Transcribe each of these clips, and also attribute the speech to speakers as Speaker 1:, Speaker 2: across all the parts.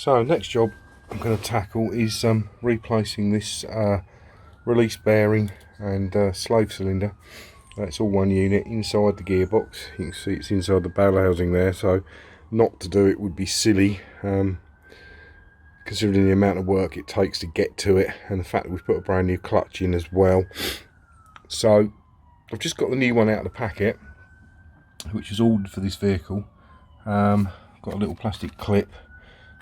Speaker 1: So next job I'm going to tackle is replacing this release bearing and slave cylinder. It's all one unit inside the gearbox. You can see it's inside the barrel housing there, so not to do it would be silly, considering the amount of work it takes to get to it and the fact that we've put a brand new clutch in as well. So I've just got the new one out of the packet, which is ordered for this vehicle. Got a little plastic clip,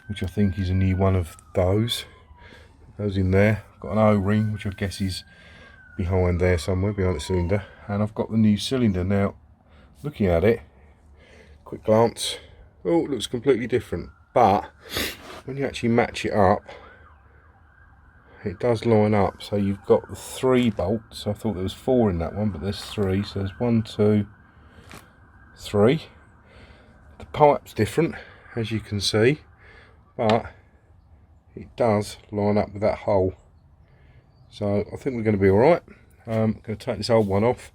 Speaker 1: which I think is a new one of those. Goes in there. Got an O-ring, which I guess is behind there somewhere, behind the cylinder. And I've got the new cylinder. Now, looking at it, quick glance, oh, it looks completely different. But when you actually match it up, it does line up. So you've got the 3 bolts. I thought there was 4 in that one, but there's 3. So there's 1, 2, 3. The pipe's different, as you can see, but it does line up with that hole. So I think we're going to be alright. I'm going to take this old one off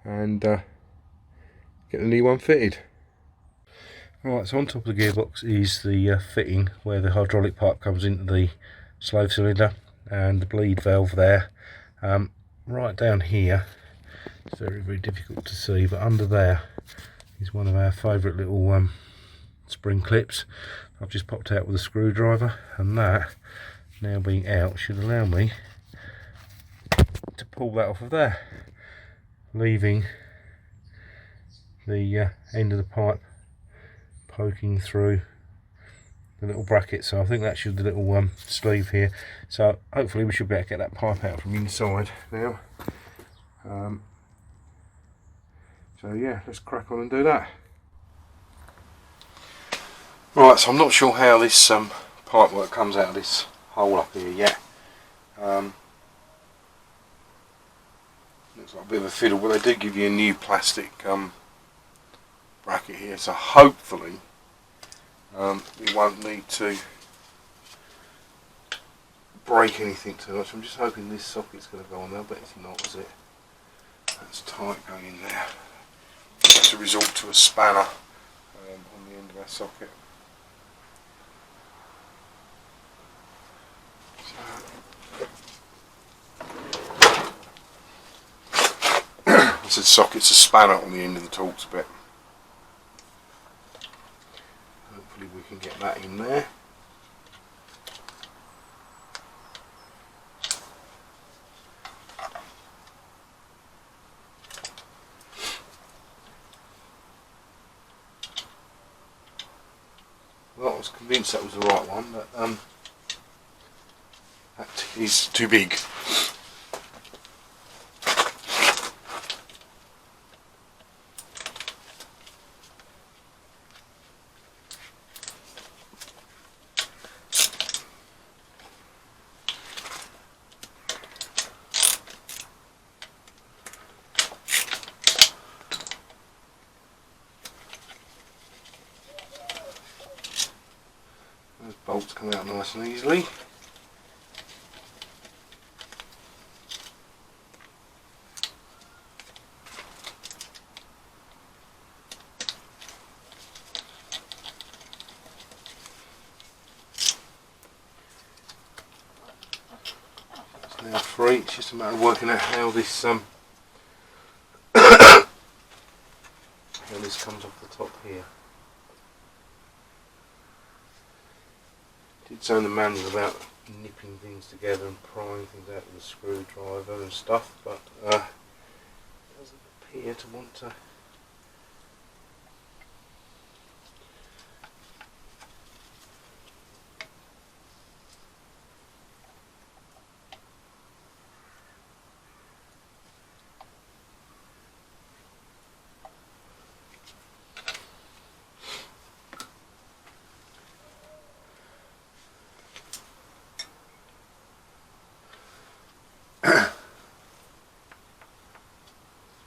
Speaker 1: and get the new one fitted. Alright, so on top of the gearbox is the fitting where the hydraulic pipe comes into the slave cylinder and the bleed valve there. Right down here, it's very, very difficult to see, but under there is one of our favourite little spring clips. I've just popped out with a screwdriver, and that, now being out, should allow me to pull that off of there, leaving the end of the pipe poking through the little bracket. So I think that should, the little sleeve here. So hopefully we should be able to get that pipe out from inside now. So yeah, let's crack on and do that. Right, so I'm not sure how this pipe work comes out of this hole up here yet. Looks like a bit of a fiddle, but they do give you a new plastic bracket here, so hopefully we won't need to break anything too much. I'm just hoping this socket's going to go on there, but it's not, is it? That's tight going in there. To resort to a spanner on the end of our socket. I said socket's a spanner on the end of the Torx bit. Hopefully we can get that in there. Well, I was convinced that was the right one, but that is too big. Those bolts come out nice and easily. It's now free. It's just a matter of working out how this how this comes off the top here. Did say in the manual about nipping things together and prying things out with a screwdriver and stuff, but it doesn't appear to want to.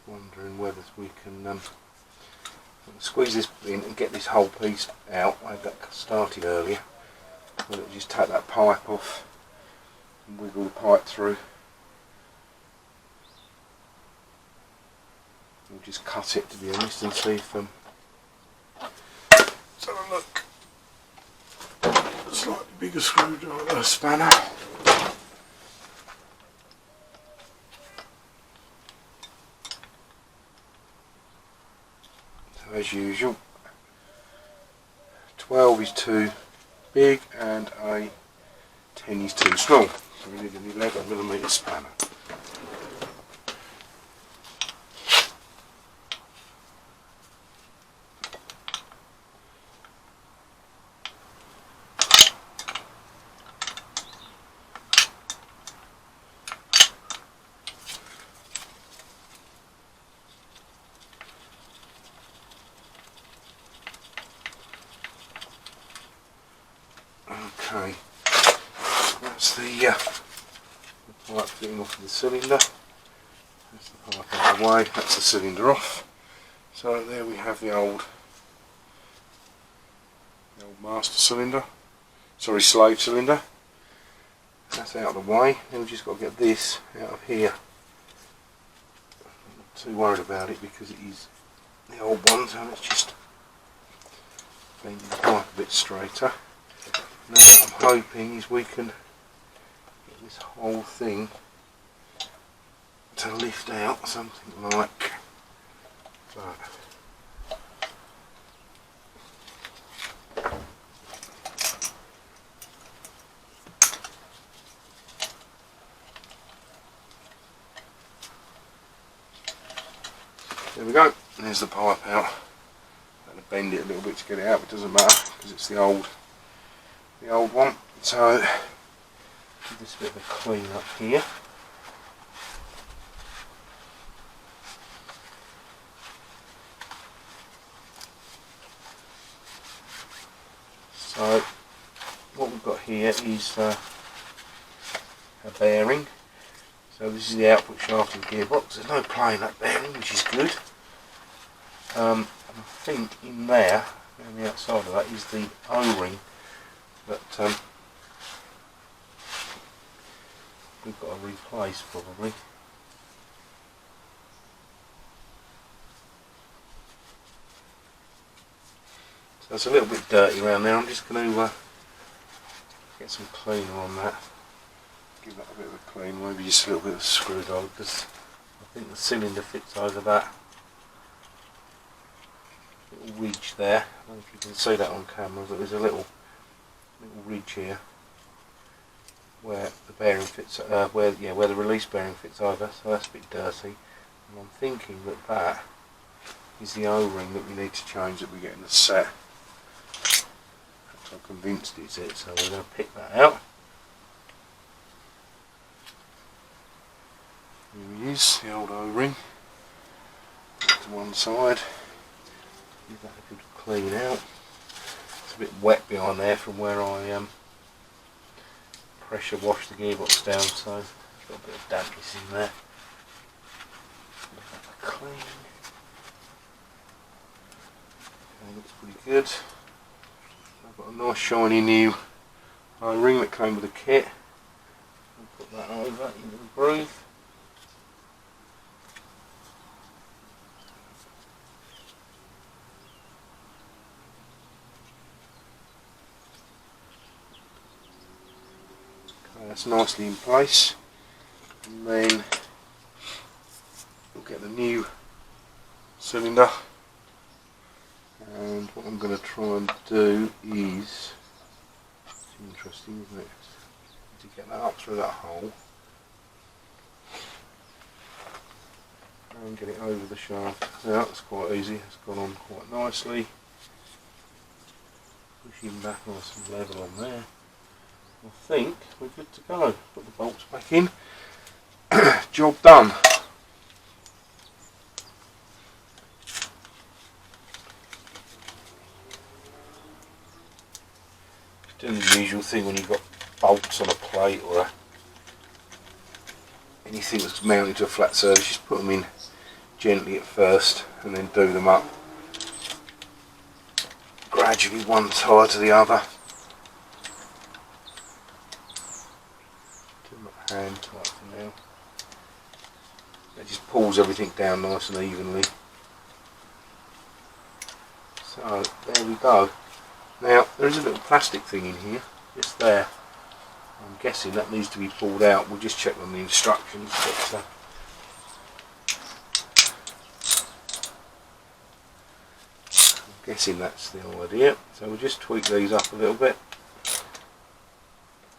Speaker 1: Wondering whether we can squeeze this in and get this whole piece out. I had that started earlier. Whether it just take that pipe off and wiggle the pipe through. We'll just cut it, to be honest, and see if let's have a look. Slide bigger screwdriver spanner. So as usual, 12 is too big and a 10 is too small. So we need an 11mm spanner. Okay, that's the pipe fitting off of the cylinder. That's the pipe out of the way, that's the cylinder off. So there we have the old master cylinder, sorry, slave cylinder. That's out of the way. Then we've just got to get this out of here. I'm not too worried about it because it is the old one, so let's just bend the pipe a bit straighter. Now what I'm hoping is we can get this whole thing to lift out something like that. There we go, there's the pipe out. I'm going to bend it a little bit to get it out, but it doesn't matter because it's the old one. So give this a bit of a clean up here. So what we've got here is a bearing. So this is the output shaft of the gearbox. There's no play in that bearing, which is good. And I think in there, on the outside of that, is the O-ring that we've got to replace probably. So it's a little bit dirty around there. I'm just going to get some cleaner on that. Give that a bit of a clean, maybe just a little bit of screwdriver, because I think the cylinder fits over that little ridge there. I don't know if you can see that on camera, but there's a little ridge here where the bearing fits, where the release bearing fits over, so that's a bit dirty. And I'm thinking that that is the O-ring that we need to change that we get in the set. I'm convinced it's it, so we're going to pick that out. Here he is, the old O-ring. To one side. Give that a good clean out. It's a bit wet behind there from where I pressure washed the gearbox down, so it's got a bit of dampness in there. Give that a clean. Okay, looks pretty good. I've got a nice shiny new O-ring that came with the kit. I'll put that over into the groove. That's nicely in place, and then we'll get the new cylinder, and what I'm going to try and do is, it's interesting, isn't it, to get that up through that hole and get it over the shaft. Now that's quite easy, it's gone on quite nicely, pushing back on some level on there. I think we're good to go. Put the bolts back in. Job done. Doing the usual thing when you've got bolts on a plate or anything that's mounted to a flat surface, just put them in gently at first and then do them up gradually, one side to the other. Hand tight for now. That just pulls everything down nice and evenly. So there we go. Now there is a little plastic thing in here. just there. I'm guessing that needs to be pulled out. We'll just check on the instructions. But, I'm guessing that's the idea. So we'll just tweak these up a little bit.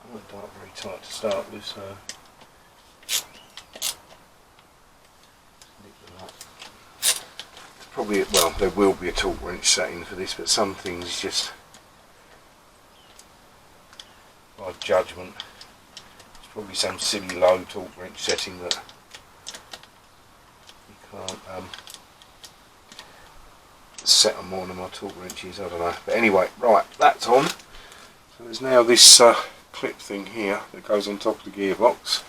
Speaker 1: I want to dart very tight to start with, so probably, well, there will be a torque wrench setting for this, but some things just by judgment. It's probably some silly low torque wrench setting that you can't set on one of my torque wrenches. I don't know, but anyway, right, that's on. So there's now this clip thing here that goes on top of the gearbox.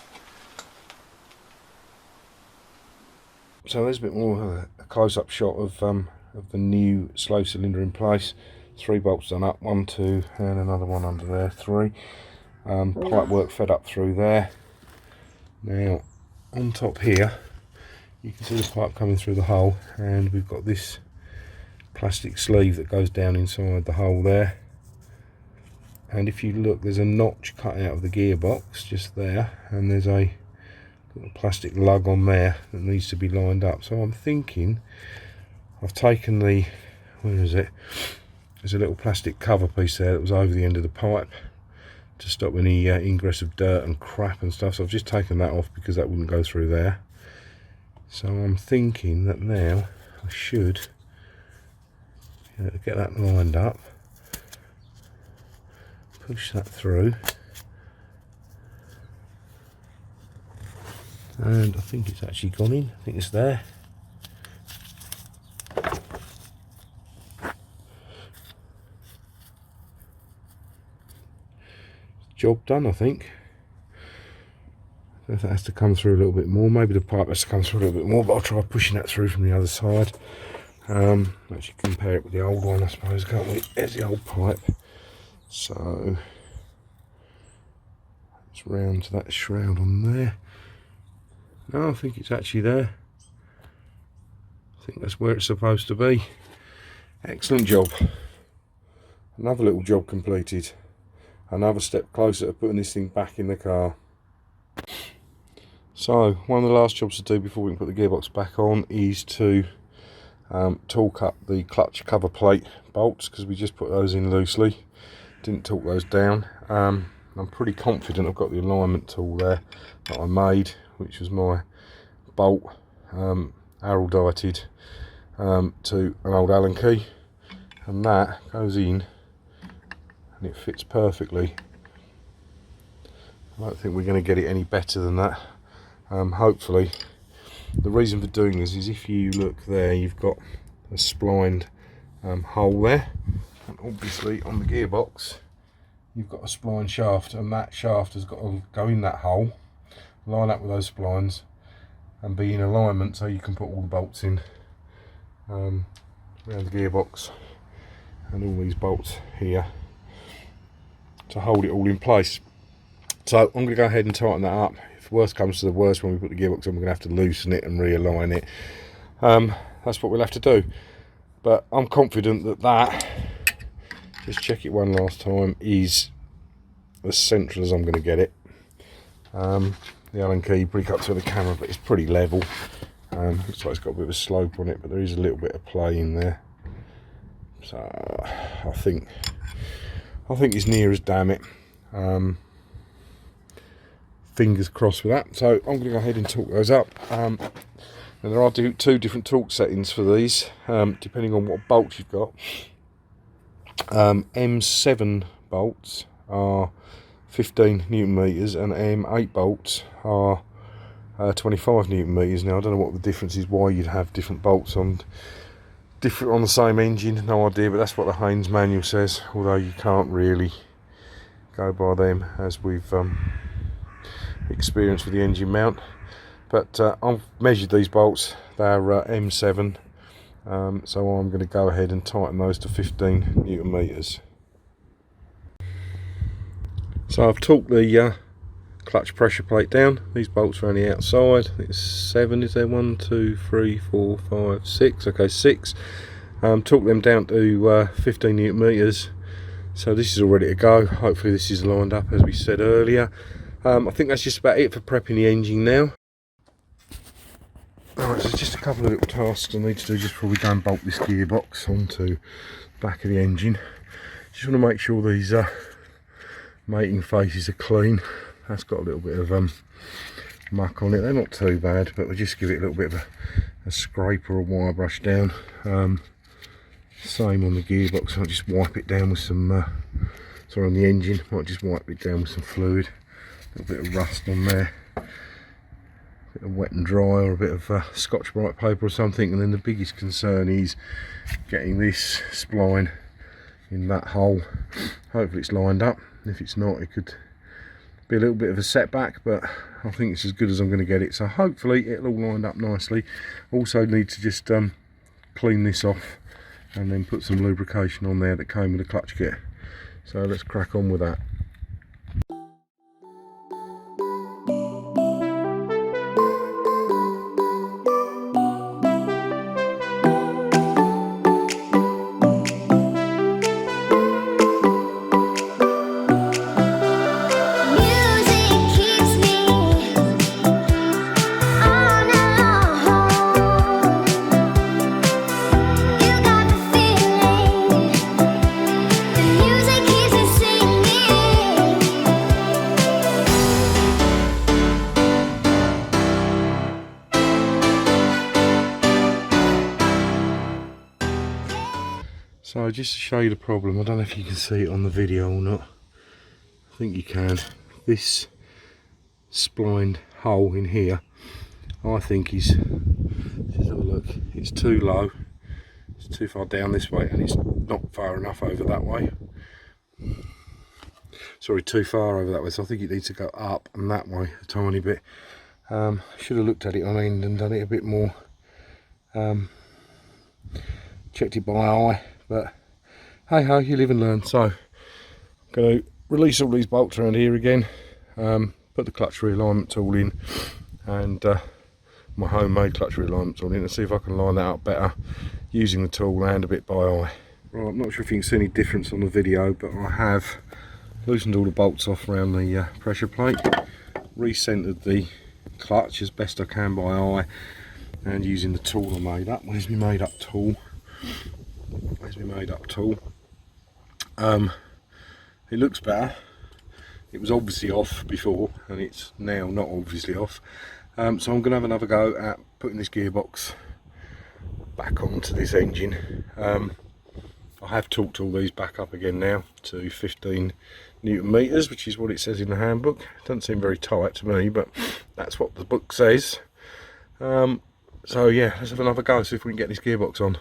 Speaker 1: So there's a bit more of a close-up shot of the new slow cylinder in place. 3 bolts done up, 1, 2, and another one under there, 3. Pipe work fed up through there. Now on top here, you can see the pipe coming through the hole, and we've got this plastic sleeve that goes down inside the hole there. And if you look, there's a notch cut out of the gearbox just there, and there's a little plastic lug on there that needs to be lined up. So I'm thinking I've taken the, where is it, there's a little plastic cover piece there that was over the end of the pipe to stop any ingress of dirt and crap and stuff, so I've just taken that off because that wouldn't go through there. So I'm thinking that now I should get that lined up, push that through, and I think it's actually gone in. I think it's there. Job done, I think. If that has to come through a little bit more, maybe the pipe has to come through a little bit more, but I'll try pushing that through from the other side. Actually compare it with the old one, I suppose, can't we? There's the old pipe. So it's round to that shroud on there. No, I think it's actually there. I think that's where it's supposed to be. Excellent job. Another little job completed. Another step closer to putting this thing back in the car. So one of the last jobs to do before we can put the gearbox back on is to torque up the clutch cover plate bolts, because we just put those in loosely, didn't torque those down. I'm pretty confident I've got the alignment tool there that I made, which was my bolt araldited to an old Allen key, and that goes in and it fits perfectly. I don't think we're going to get it any better than that. Hopefully. The reason for doing this is, if you look there, you've got a splined hole there, and obviously on the gearbox you've got a spline shaft, and that shaft has got to go in that hole, line up with those splines and be in alignment so you can put all the bolts in around the gearbox, and all these bolts here to hold it all in place. So I'm going to go ahead and tighten that up. If worst comes to the worst, when we put the gearbox on, we're going to have to loosen it and realign it. That's what we'll have to do. But I'm confident that just check it one last time, is as central as I'm going to get it. The Allen key, pretty cut to the camera, but it's pretty level. Looks like it's got a bit of a slope on it, but there is a little bit of play in there. So I think it's near as damn it. Fingers crossed with that. So I'm going to go ahead and torque those up. And there are two different torque settings for these, depending on what bolts you've got. M7 bolts are 15 Newton meters, and M8 bolts are 25 Newton meters. Now I don't know what the difference is, why you'd have different bolts on the same engine, no idea, but that's what the Haynes manual says, although you can't really go by them, as we've experienced with the engine mount. But I've measured these bolts, they're M7, so I'm going to go ahead and tighten those to 15 Newton meters. So I've torqued the clutch pressure plate down. These bolts are on the outside. I think it's 7, is there? 1, 2, 3, 4, 5, 6. Okay, 6. Torqued them down to 15 Newton meters. So this is all ready to go. Hopefully this is lined up as we said earlier. I think that's just about it for prepping the engine now. Alright, so just a couple of little tasks I need to do just before we go and bolt this gearbox onto the back of the engine. Just want to make sure these mating faces are clean. That's got a little bit of muck on it. They're not too bad, but we'll just give it a little bit of a scrape or a wire brush down. Same on the gearbox. I'll just wipe it down with some sorry, on the engine, might just wipe it down with some fluid. A little bit of rust on there, a bit of wet and dry, or a bit of Scotch Brite paper or something. And then the biggest concern is getting this spline in that hole. Hopefully it's lined up. If it's not, it could be a little bit of a setback, but I think it's as good as I'm going to get it. So hopefully it'll all lined up nicely. Also need to just clean this off and then put some lubrication on there that came with the clutch kit. So let's crack on with that. So just to show you the problem, I don't know if you can see it on the video or not. I think you can. This splined hole in here, I think is, let's have a look, it's too low. It's too far down this way, and it's not far enough over that way. Sorry, too far over that way, so I think it needs to go up and that way a tiny bit. Should have looked at it on end and done it a bit more. Checked it by eye. But hey ho, you live and learn. So I'm going to release all these bolts around here again, put the clutch realignment tool in, and my homemade clutch realignment tool in, and see if I can line that up better using the tool and a bit by eye. Right, I'm not sure if you can see any difference on the video, but I have loosened all the bolts off around the pressure plate, recentered the clutch as best I can by eye, and using the tool I made up. Where's my made up tool? Where's my made up tool? It looks better. It was obviously off before, and it's now not obviously off. So I'm going to have another go at putting this gearbox back onto this engine. I have torqued all these back up again now to 15 Newton meters, which is what it says in the handbook. It doesn't seem very tight to me, but that's what the book says. So yeah, let's have another go, see if we can get this gearbox on.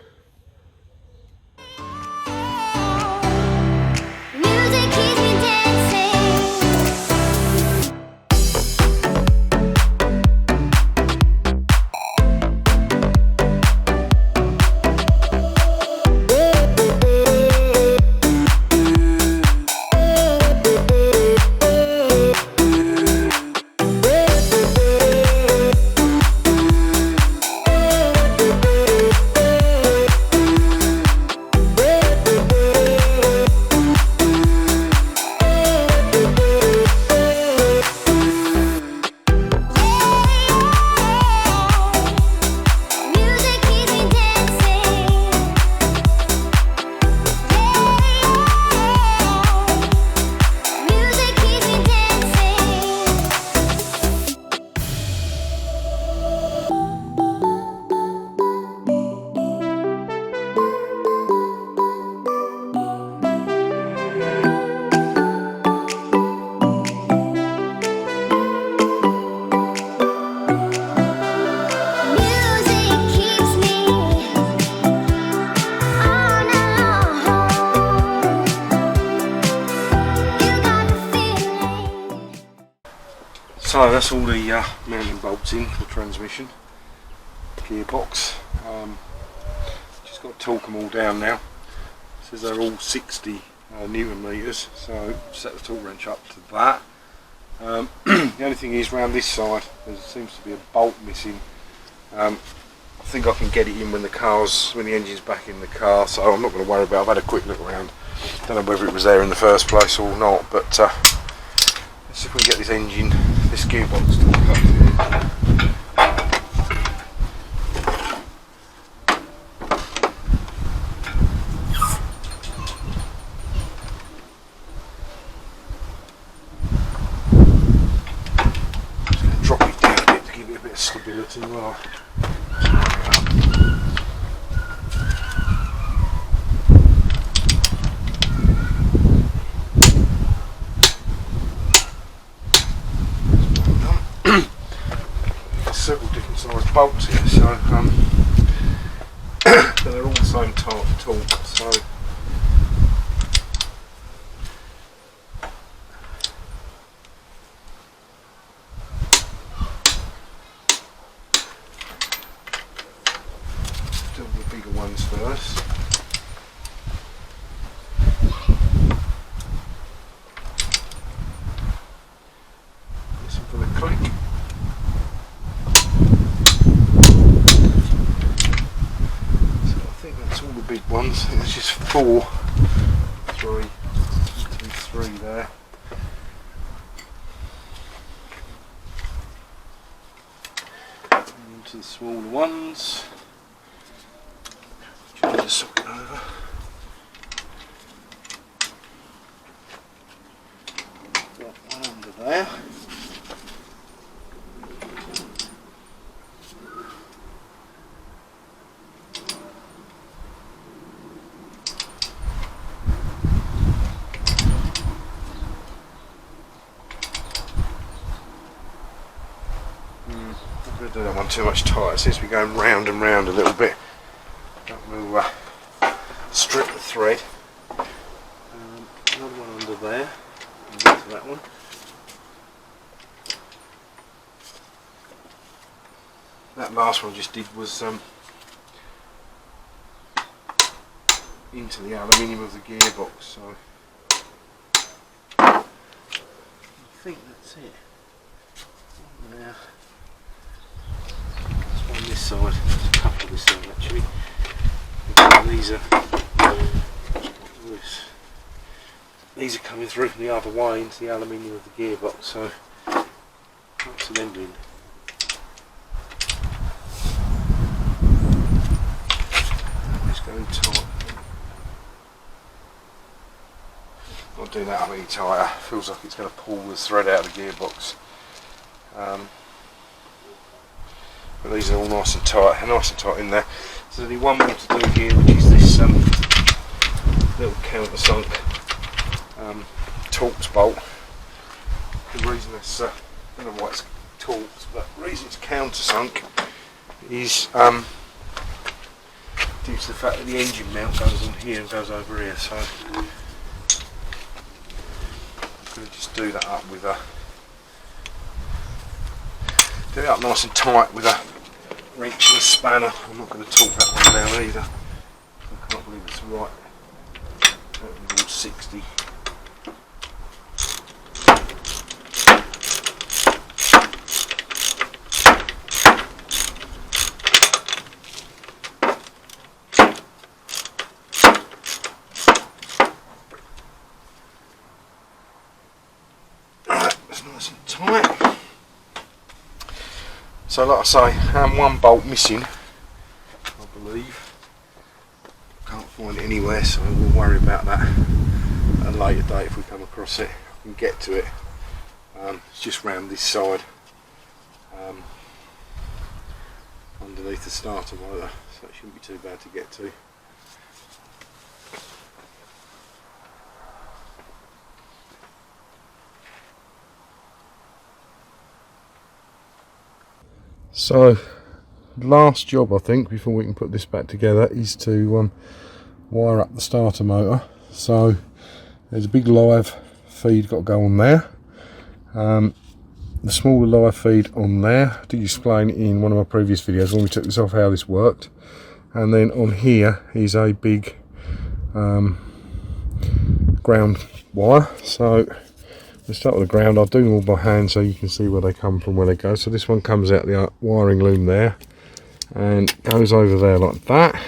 Speaker 1: So that's all the mounting bolts in for the transmission, gearbox. Just got to torque them all down now. It says they're all 60 Newton meters, so set the torque wrench up to that. The only thing is, around this side there seems to be a bolt missing. I think I can get it in when the engine's back in the car, so I'm not going to worry about it. I've had a quick look around. Don't know whether it was there in the first place or not, but let's see if we can get this engine, this gearbox to hook up. Just going to drop it down a bit to give it a bit of stability. Right. Several different sized bolts here, so they're all the same type of torque, so do the bigger ones first. Listen for the click. Big ones. There's just 4, 3, 3 there. And into the smaller ones. Change the socket over. Got one under there. I don't want too much tight. It seems to be going round and round a little bit. We'll strip the thread. Another one under there. And go to that one. That last one I just did was into the aluminium of the gearbox. So I think that's it. Now. On this side, there's a couple of this side actually. These are coming through from the other way into the aluminium of the gearbox, so that's an ending. It's going tight. Not doing that any tighter. Feels like it's going to pull the thread out of the gearbox. But these are all nice and tight in there. So there's only one more to do here, which is this little countersunk Torx bolt. The reason it's, I don't know why it's Torx, but the reason it's countersunk is due to the fact that the engine mount goes on here and goes over here. So I'm going to just do that up with a nice and tight with a wrench and a spanner. I'm not going to torque that one down either. I can't believe it's right. All 60. Alright, that's nice and tight. So like I say, one bolt missing, I believe. Can't find it anywhere, so we'll worry about that at a later date if we come across it. We can get to it. It's just round this side, underneath the starter motor, so it shouldn't be too bad to get to. So, last job I think before we can put this back together is to wire up the starter motor. So there's a big live feed got to go on there, the smaller live feed on there. I did explain in one of my previous videos when we took this off how this worked. And then on here is a big ground wire. So let's start with the ground. I'll do them all by hand so you can see where they come from, where they go. So this one comes out the wiring loom there and goes over there like that.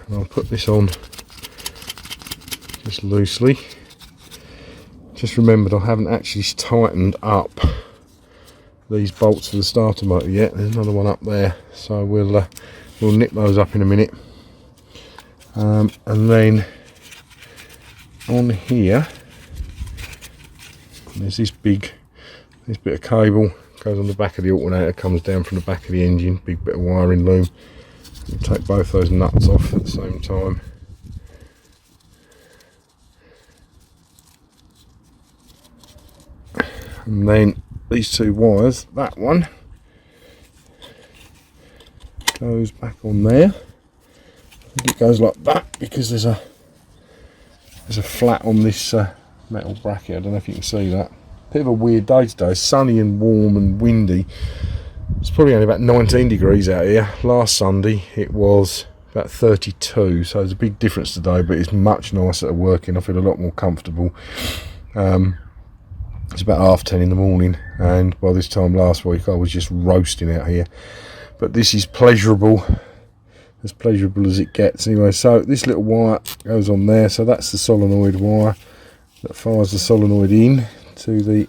Speaker 1: And I'll put this on just loosely. Just remembered I haven't actually tightened up these bolts for the starter motor yet. There's another one up there, so we'll nip those up in a minute. And then on here, there's this bit of cable goes on the back of the alternator, comes down from the back of the engine. Big bit of wiring loom. We'll take both those nuts off at the same time. And then these two wires, that one goes back on there. I think it goes like that because there's a flat on this metal bracket. I don't know if you can see that. Bit of a weird day today. It's sunny and warm and windy. It's probably only about 19 degrees out here. Last Sunday it was about 32, so there's a big difference today, but it's much nicer to work in. I feel a lot more comfortable. It's about 10:30 in the morning, and by this time last week I was just roasting out here. But this is pleasurable as it gets. Anyway, so this little wire goes on there, so that's the solenoid wire that fires the solenoid in to the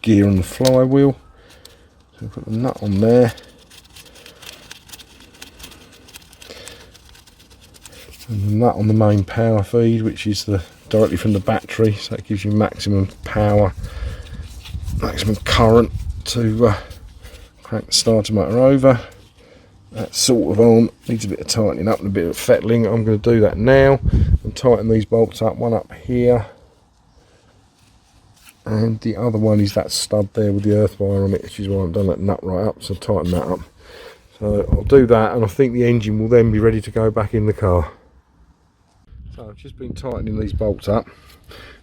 Speaker 1: gear and the flywheel. So put the nut on there, and the nut on the main power feed, which is directly from the battery, so it gives you maximum power, maximum current to crank the starter motor over. That's sort of on, needs a bit of tightening up and a bit of fettling. I'm going to do that now and tighten these bolts up, one up here, and the other one is that stud there with the earth wire on it, which is why I've done that nut right up, so tighten that up. So I'll do that, and I think the engine will then be ready to go back in the car. So I've just been tightening these bolts up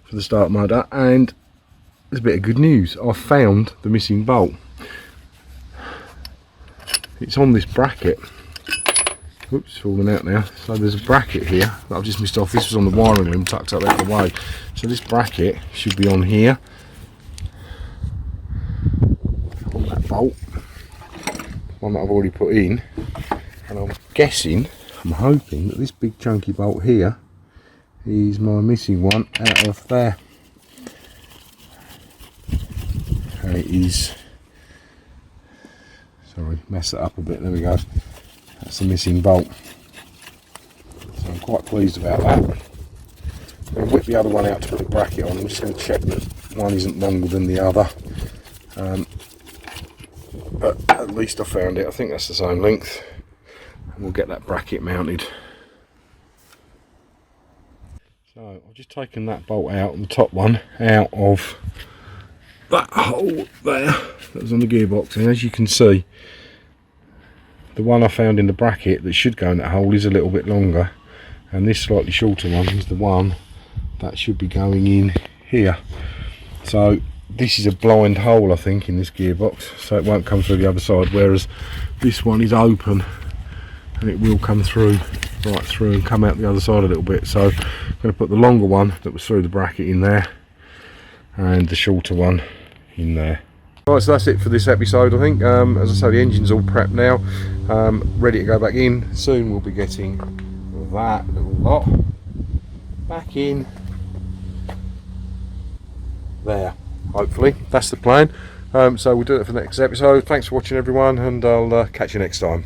Speaker 1: for the start motor, and there's a bit of good news. I've found the missing bolt. It's on this bracket. Oops, it's falling out now. So there's a bracket here that I've just missed off. This was on the wiring loom, tucked up out of the way. So this bracket should be on here, on that bolt, one that I've already put in. And I'm guessing, I'm hoping that this big chunky bolt here is my missing one out of there. And it is, sorry, mess it up a bit, there we go. That's the missing bolt. So I'm quite pleased about that. I'm going to whip the other one out to put the bracket on. I'm just going to check that one isn't longer than the other. But at least I found it. I think that's the same length. And we'll get that bracket mounted. So I've just taken that bolt out, the top one, out of that hole there that was on the gearbox, and as you can see, the one I found in the bracket that should go in that hole is a little bit longer, and this slightly shorter one is the one that should be going in here. So this is a blind hole, I think, in this gearbox, so it won't come through the other side, whereas this one is open and it will come through, right through, and come out the other side a little bit. So I'm going to put the longer one that was through the bracket in there and the shorter one in there. Right, so that's it for this episode, I think. As I say, the engine's all prepped now, ready to go back in. Soon we'll be getting that little lot back in there, hopefully. That's the plan. So we'll do it for the next episode. Thanks for watching, everyone, and I'll catch you next time.